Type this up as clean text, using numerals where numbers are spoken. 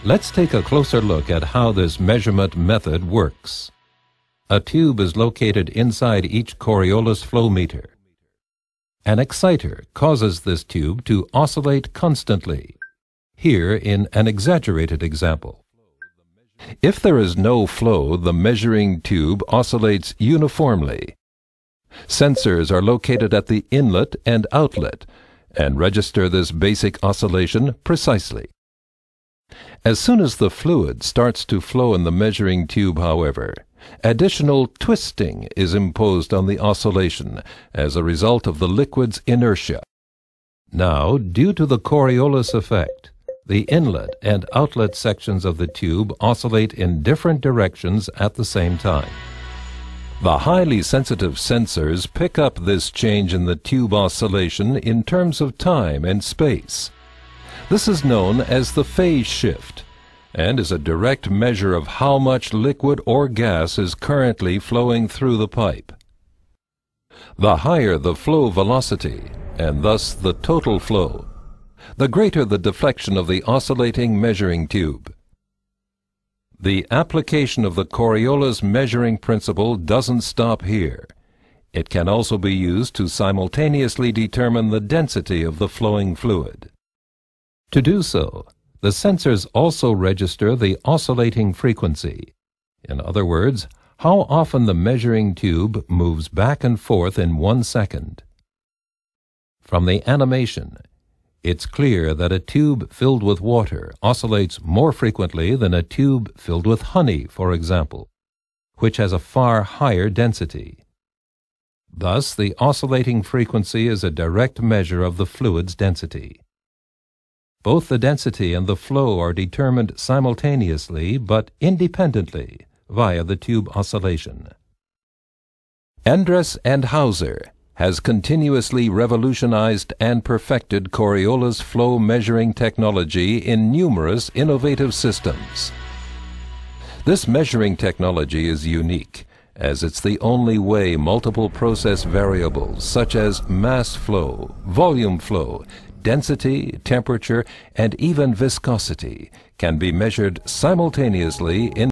Let's take a closer look at how this measurement method works. A tube is located inside each Coriolis flow meter. An exciter causes this tube to oscillate constantly, here in an exaggerated example. If there is no flow, the measuring tube oscillates uniformly. Sensors are located at the inlet and outlet and register this basic oscillation precisely. As soon as the fluid starts to flow in the measuring tube, however, additional twisting is imposed on the oscillation as a result of the liquid's inertia. Now, due to the Coriolis effect, the inlet and outlet sections of the tube oscillate in different directions at the same time. The highly sensitive sensors pick up this change in the tube oscillation in terms of time and space. This is known as the phase shift and is a direct measure of how much liquid or gas is currently flowing through the pipe. The higher the flow velocity, and thus the total flow, the greater the deflection of the oscillating measuring tube. The application of the Coriolis measuring principle doesn't stop here. It can also be used to simultaneously determine the density of the flowing fluid. To do so, the sensors also register the oscillating frequency. In other words, how often the measuring tube moves back and forth in 1 second. From the animation, it's clear that a tube filled with water oscillates more frequently than a tube filled with honey, for example, which has a far higher density. Thus, the oscillating frequency is a direct measure of the fluid's density. Both the density and the flow are determined simultaneously but independently via the tube oscillation. Endress and Hauser has continuously revolutionized and perfected Coriolis flow measuring technology in numerous innovative systems. This measuring technology is unique, as it's the only way multiple process variables such as mass flow, volume flow, density, temperature, and even viscosity can be measured simultaneously in